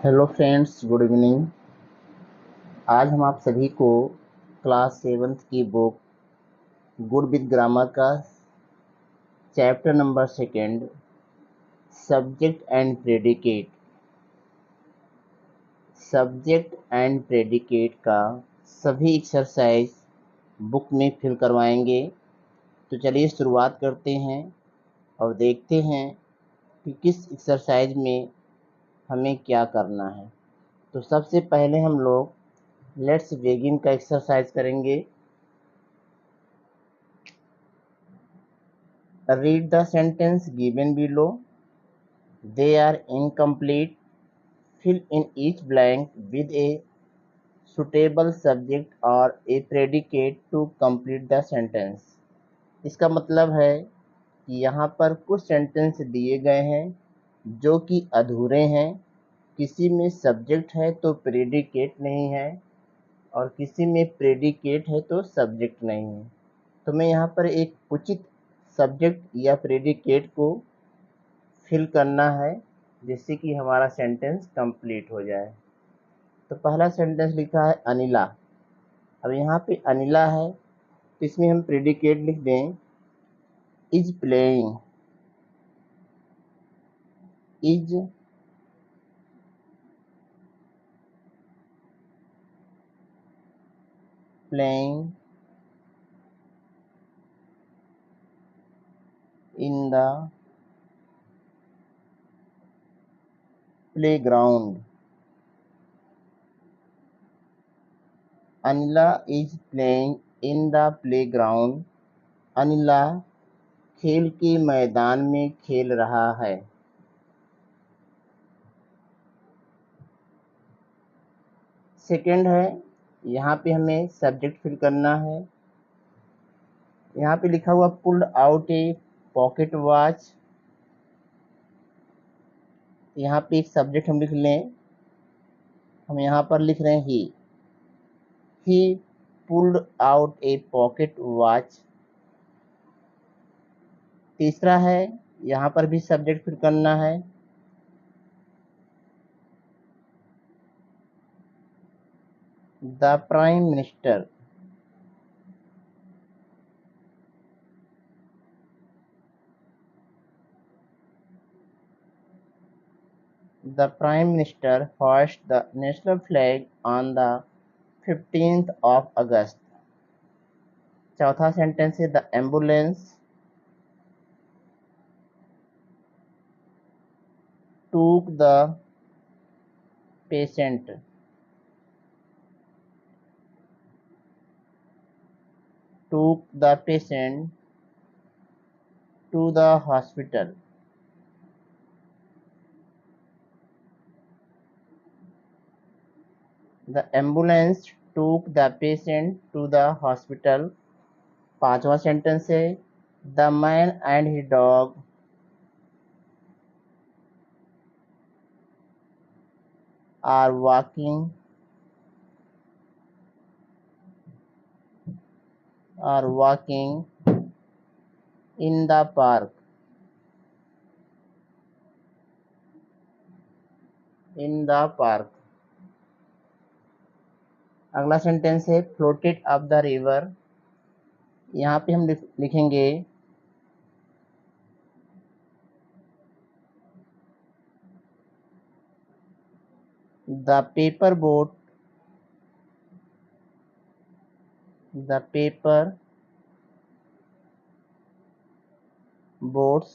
Hello friends, good evening. आज हम आप सभी को क्लास 7th की बुक गुड विद ग्रामर का chapter number 2 subject and predicate का सभी एक्सरसाइज बुक में फिल करवाएंगे। तो चलिए शुरुआत करते हैं और देखते हैं कि किस एक्सरसाइज में हमें क्या करना है। तो सबसे पहले हम लोग लेट्स बिगिन का एक्सरसाइज करेंगे। Read the sentence given below. They are incomplete. Fill in each blank with a suitable subject or a predicate to complete the sentence. इसका मतलब है कि यहाँ पर कुछ सेंटेंस दिए गए हैं जो कि अधूरे हैं। किसी में सब्जेक्ट है तो प्रेडिकेट नहीं है और किसी में प्रेडिकेट है तो सब्जेक्ट नहीं है। तो मैं यहाँ पर एक उचित सब्जेक्ट या प्रेडिकेट को फिल करना है जिससे कि हमारा सेंटेंस कंप्लीट हो जाए। तो पहला सेंटेंस लिखा है अनिला। अब यहाँ पे अनिला है तो इसमें हम प्रेडिकेट लिख दें is playing. Is playing in the playground. Anila is playing in the playground. Anila खेल के मैदान में खेल रहा है। सेकंड है, यहाँ पे हमें सब्जेक्ट फिल करना है। यहाँ पे लिखा हुआ पुल्ड आउट ए पॉकेट वॉच। यहाँ पे एक सब्जेक्ट हम लिख लें। हम यहाँ पर लिख रहे हैं ही पुल्ड आउट ए पॉकेट वॉच। तीसरा है, यहाँ पर भी सब्जेक्ट फिल करना है। The prime minister. The prime minister host the national flag on the 15th of August। चौथा सेंटेंस है the ambulance took the patient to the hospital। The ambulance took the patient to the hospital। पांचवा sentence है the man and his dog are walking in the park. अगला sentence है floated up the river. यहाँ पे हम लिखेंगे the paper boats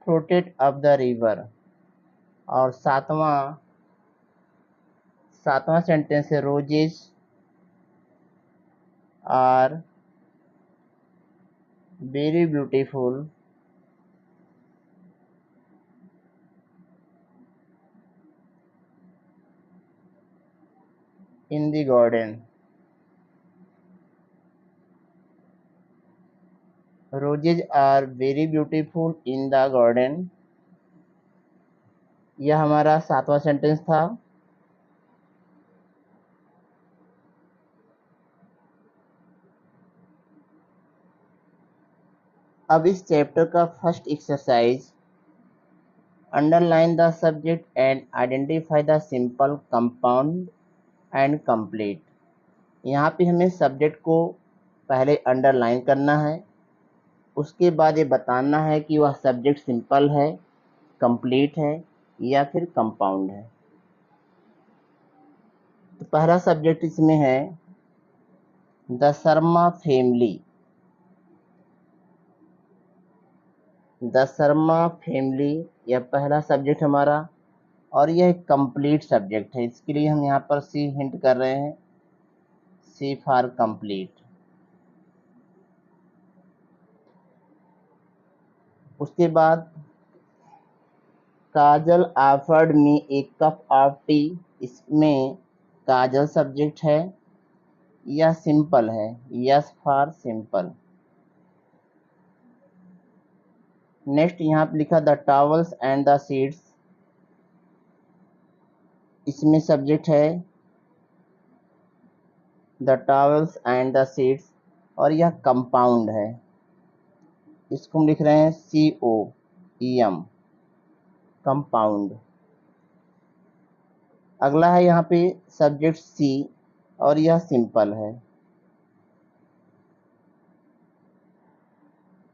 floated up the river. और सातवां सेंटेंस है roses are very beautiful in the garden. Roses are very beautiful in the garden. यह हमारा सातवां सेंटेंस था। अब इस चैप्टर का first exercise underline the subject and identify the simple compound and complete. यहाँ पे हमें सब्जेक्ट को पहले अंडरलाइन करना है, उसके बाद ये बताना है कि वह सब्जेक्ट सिंपल है, कंप्लीट है या फिर कंपाउंड है। तो पहला सब्जेक्ट इसमें है the Sharma family. The Sharma family यह पहला सब्जेक्ट हमारा, और यह एक कंप्लीट सब्जेक्ट है। इसके लिए हम यहाँ पर सी हिंट कर रहे हैं, सी फॉर कंप्लीट। उसके बाद Kajal offered me a cup of tea. इसमें काजल सब्जेक्ट है या सिंपल है, यस फॉर सिंपल। नेक्स्ट यहाँ पे लिखा the towels and the seats. इसमें सब्जेक्ट है the towels and the seats, और यह कंपाउंड है। इसको हम लिख रहे हैं COEM, कंपाउंड। अगला है यहाँ पे सब्जेक्ट सी, और यह सिंपल है।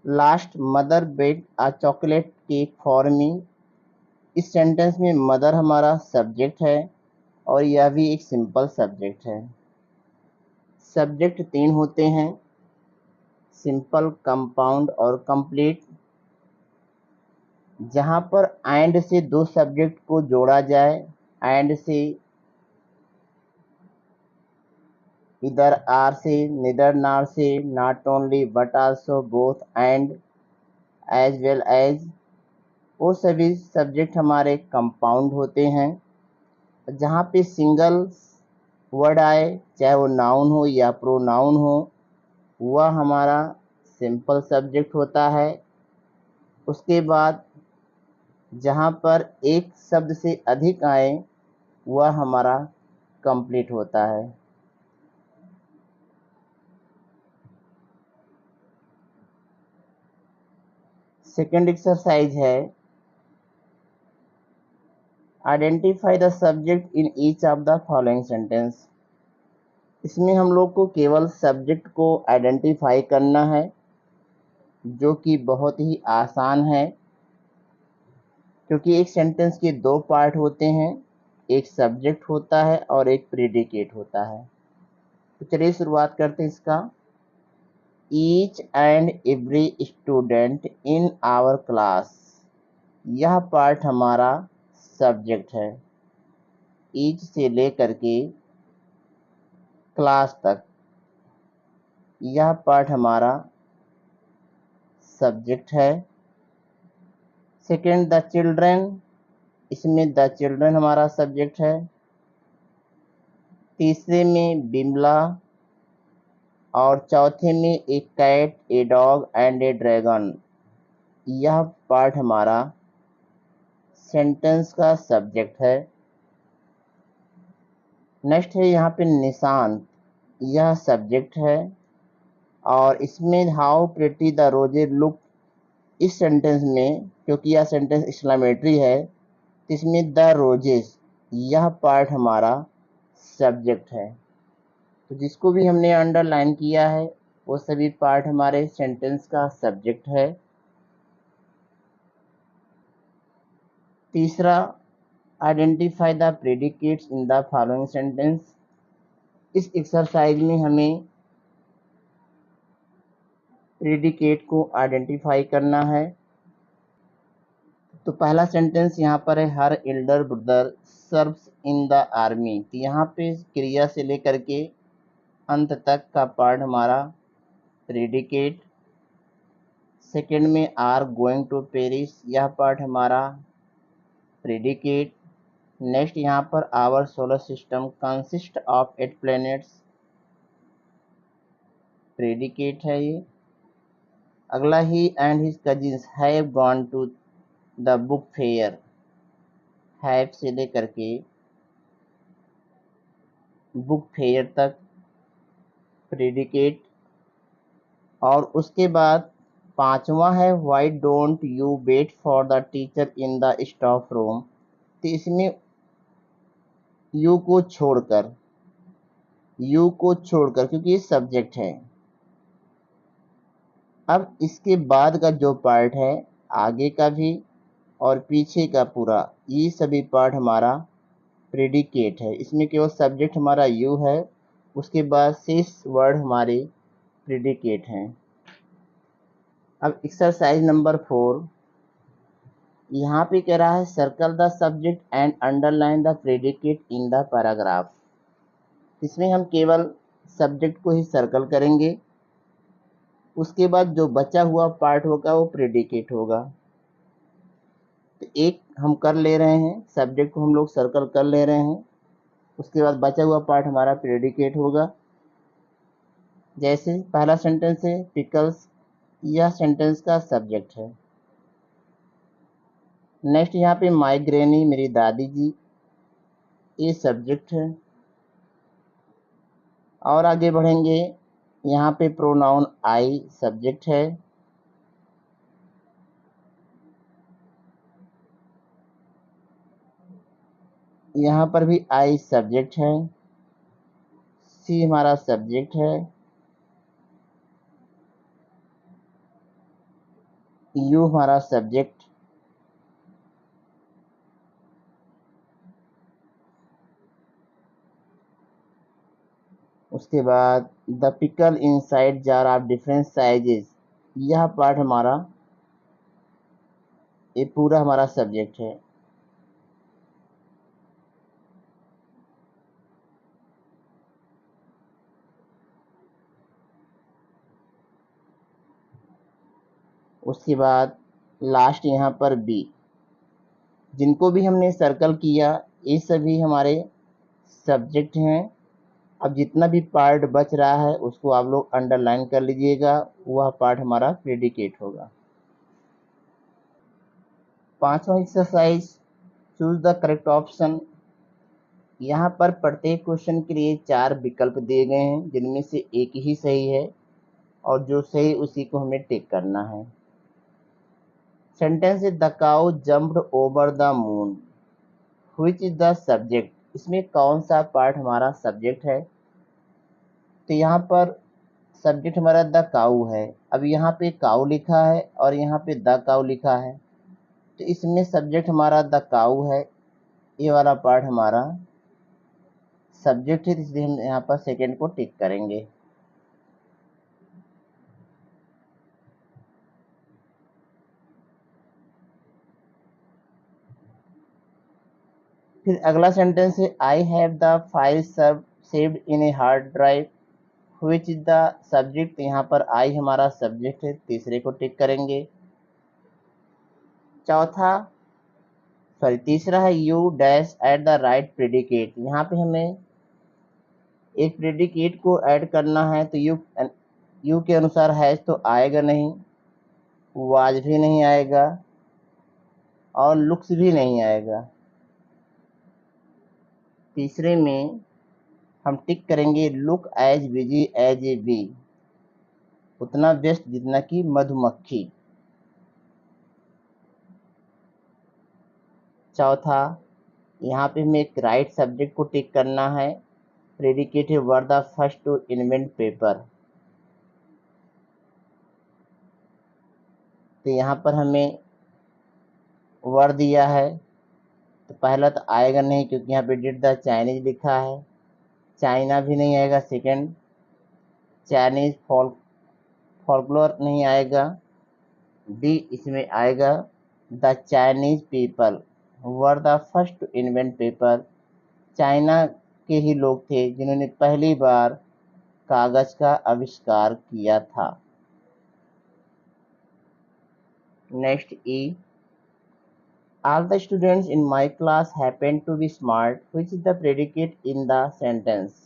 Last mother bake a chocolate cake for me. इस सेंटेंस में मदर हमारा सब्जेक्ट है, और यह भी एक सिंपल सब्जेक्ट है। सब्जेक्ट 3 होते हैं, सिंपल, कंपाउंड और कंप्लीट। जहाँ पर एंड से 2 सब्जेक्ट को जोड़ा जाए, एंड से इधर आर से, निदर नार से, not only but also, both, and, as well as, वो सभी सब्जेक्ट हमारे कंपाउंड होते हैं। जहाँ पे सिंगल वर्ड आए, चाहे वो नाउन हो या प्रोनाउन हो, वह हमारा सिंपल सब्जेक्ट होता है। उसके बाद जहाँ पर एक शब्द से अधिक आए, वह हमारा कंप्लीट होता है। सेकंड एक्सरसाइज है identify the subject in each of the following sentence. इसमें हम लोग को केवल सब्जेक्ट को आइडेंटिफाई करना है, जो कि बहुत ही आसान है, क्योंकि एक सेंटेंस के 2 पार्ट होते हैं, एक सब्जेक्ट होता है और एक प्रेडिकेट होता है। तो चलिए शुरुआत करते हैं इसका। Each and every student in our class, यह पार्ट हमारा सब्जेक्ट है। ईच से लेकर के क्लास तक यह पार्ट हमारा सब्जेक्ट है। सेकेंड द चिल्ड्रन, इसमें द चिल्ड्रन हमारा सब्जेक्ट है। तीसरे में बिमला, और चौथे में a cat, a dog and a dragon, यह पार्ट हमारा सेंटेंस का सब्जेक्ट है। नेक्स्ट है यहाँ पे निशांत, यह सब्जेक्ट है, और इसमें how pretty the roses look, इस सेंटेंस में क्योंकि यह सेंटेंस एक्सक्लेमेटरी है, तो इसमें द रोजेस, यह पार्ट हमारा सब्जेक्ट है। तो जिसको भी हमने अंडरलाइन किया है, वो सभी पार्ट हमारे सेंटेंस का सब्जेक्ट है। तीसरा, identify the predicates in the following sentence. इस एक्सरसाइज में हमें प्रेडिकेट को आइडेंटिफाई करना है। तो पहला सेंटेंस यहाँ पर है हर Elder brother serves in the army. तो यहाँ पे क्रिया से लेकर के अंत तक का पार्ट हमारा प्रेडिकेट। सेकंड में आर गोइंग टू पेरिस, यह पार्ट हमारा प्रेडिकेट। नेक्स्ट यहाँ पर our solar system consist of 8 planets, predicate है ये। अगला he and his cousins have gone to the book fair, have से लेकर के बुक फेयर तक प्रेडिकेट। और उसके बाद पांचवा है why don't you wait for the teacher in the staff room. तो इसमें यू को छोड़कर क्योंकि ये सब्जेक्ट है। अब इसके बाद का जो पार्ट है, आगे का भी और पीछे का पूरा, ये सभी पार्ट हमारा प्रेडिकेट है। इसमें केवल सब्जेक्ट हमारा यू है, उसके बाद शेष वर्ड हमारे प्रेडिकेट हैं। अब एक्सरसाइज नंबर 4, यहाँ पे कह रहा है circle the subject and underline the predicate in the paragraph. इसमें हम केवल सब्जेक्ट को ही सर्कल करेंगे, उसके बाद जो बचा हुआ पार्ट होगा वो प्रेडिकेट होगा। तो एक हम कर ले रहे हैं, सब्जेक्ट को हम लोग सर्कल कर ले रहे हैं, उसके बाद बचा हुआ पार्ट हमारा प्रेडिकेट होगा। जैसे पहला सेंटेंस है पिकल्स, यह सेंटेंस का सब्जेक्ट है। नेक्स्ट यहाँ पे माई ग्रैनी, मेरी दादी जी, ये सब्जेक्ट है। और आगे बढ़ेंगे, यहाँ पे प्रोनाउन आई सब्जेक्ट है। यहाँ पर भी आई सब्जेक्ट है, सी हमारा सब्जेक्ट है, यू हमारा सब्जेक्ट, उसके बाद the pickle inside jar of different sizes, यह पार्ट हमारा, ये पूरा हमारा सब्जेक्ट है। उसके बाद लास्ट यहाँ पर बी, जिनको भी हमने सर्कल किया ये सभी हमारे सब्जेक्ट हैं। अब जितना भी पार्ट बच रहा है उसको आप लोग अंडरलाइन कर लीजिएगा, वह पार्ट हमारा प्रेडिकेट होगा। पांचवा exercise, choose the correct option. यहाँ पर प्रत्येक क्वेश्चन के लिए 4 विकल्प दिए गए हैं, जिनमें से एक ही सही है और जो सही उसी को हमें टिक करना है। Sentence the cow jumped over the moon, which is the subject. इसमें कौन सा पार्ट हमारा सब्जेक्ट है? तो यहाँ पर सब्जेक्ट हमारा द काउ है। अब यहाँ पे काउ लिखा है और यहाँ पे द काउ लिखा है, तो इसमें सब्जेक्ट हमारा द काउ है, ये वाला पार्ट हमारा सब्जेक्ट है, इसलिए हम यहाँ पर सेकेंड को टिक करेंगे। फिर अगला सेंटेंस है I have the file saved in a hard drive, which is the subject. यहाँ पर आई हमारा सब्जेक्ट है, तीसरे को टिक करेंगे। तीसरा है you dash at the right predicate. यहाँ पे हमें एक प्रेडिकेट को ऐड करना है, तो यू के अनुसार हैज तो आएगा नहीं, वाज भी नहीं आएगा और लुक्स भी नहीं आएगा। तीसरे में हम टिक करेंगे look as busy as a bee, उतना व्यस्त जितना कि मधुमक्खी। चौथा, यहाँ पे हमें एक राइट सब्जेक्ट को टिक करना है, प्रेडिकेट है were the first to invent paper. तो यहाँ पर हमें वर दिया है, तो पहला तो आएगा नहीं क्योंकि यहाँ पे डिड द चाइनीज लिखा है, चाइना भी नहीं आएगा। सेकंड, चाइनीज फॉल्कलोर नहीं आएगा। डी इसमें आएगा the Chinese people were the first to invent paper, China के ही लोग थे जिन्होंने पहली बार कागज का आविष्कार किया था। Next E, all the students in my class happen to be smart, which is the predicate in the sentence।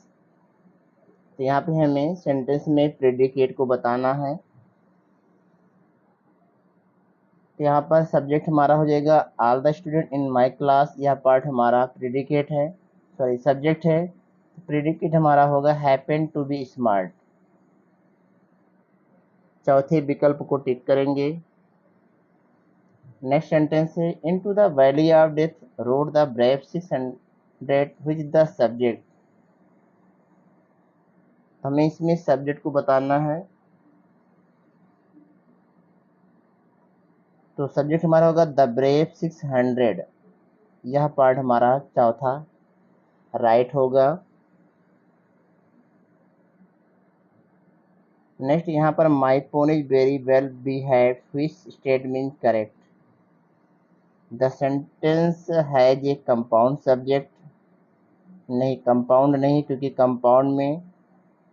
तो यहाँ पे हमें सेंटेंस में प्रेडिकेट को बताना है। तो यहाँ पर सब्जेक्ट हमारा हो जाएगा all the student in my class, यह पार्ट हमारा प्रेडिकेट है, सब्जेक्ट है। प्रेडिकेट हमारा होगा हैपन टू बी स्मार्ट। चौथे विकल्प को टिक करेंगे। नेक्स्ट सेंटेंस है into the valley of death road the brave 600 which the subject. हमें इसमें सब्जेक्ट को बताना है, तो सब्जेक्ट हमारा होगा द ब्रेव 600। यह पार्ट हमारा चौथा राइट होगा। नेक्स्ट यहाँ पर my pony is very well behaved which statement correct. The sentence has a compound subject. नहीं, कंपाउंड नहीं, क्योंकि कंपाउंड में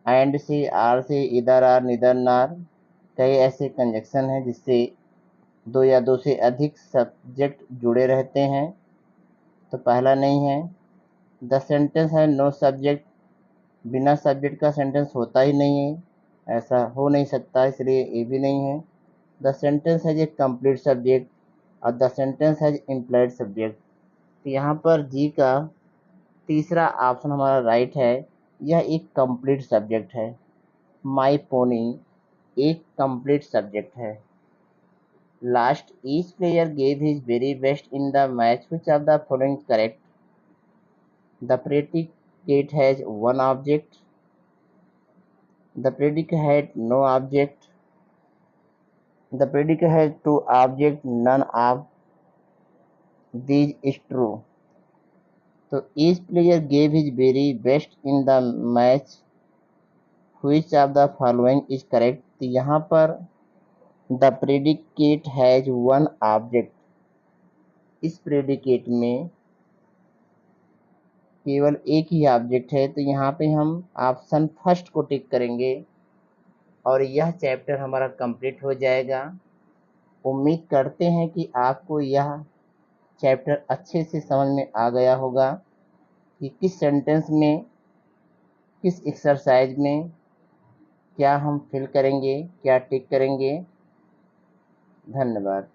एंड से, आर से, इधर आर, निदर नार, कई ऐसे कंजक्शन हैं जिससे दो या दो से अधिक सब्जेक्ट जुड़े रहते हैं, तो पहला नहीं है। द सेंटेंस है नो सब्जेक्ट। बिना सब्जेक्ट का सेंटेंस होता ही नहीं है, ऐसा हो नहीं सकता, इसलिए ये भी नहीं है। The sentence has a complete subject और the sentence has implied subject. तो यहाँ पर जी का तीसरा ऑप्शन हमारा राइट है, यह एक कंप्लीट सब्जेक्ट है। माई पोनी एक कंप्लीट सब्जेक्ट है। Last each player gave his very best in the match which of the following correct. The predicate has one object. The predicate had no object. The predicate has two objects. None of these is true. So each player gave his very best in the match. Which of the following is correct? तो यहाँ पर the predicate has one object. इस predicate में केवल एक ही object है, तो यहाँ पे हम ऑप्शन फर्स्ट को टिक करेंगे और यह चैप्टर हमारा कंप्लीट हो जाएगा। उम्मीद करते हैं कि आपको यह चैप्टर अच्छे से समझ में आ गया होगा कि किस सेंटेंस में, किस एक्सरसाइज में क्या हम फिल करेंगे, क्या टिक करेंगे। धन्यवाद।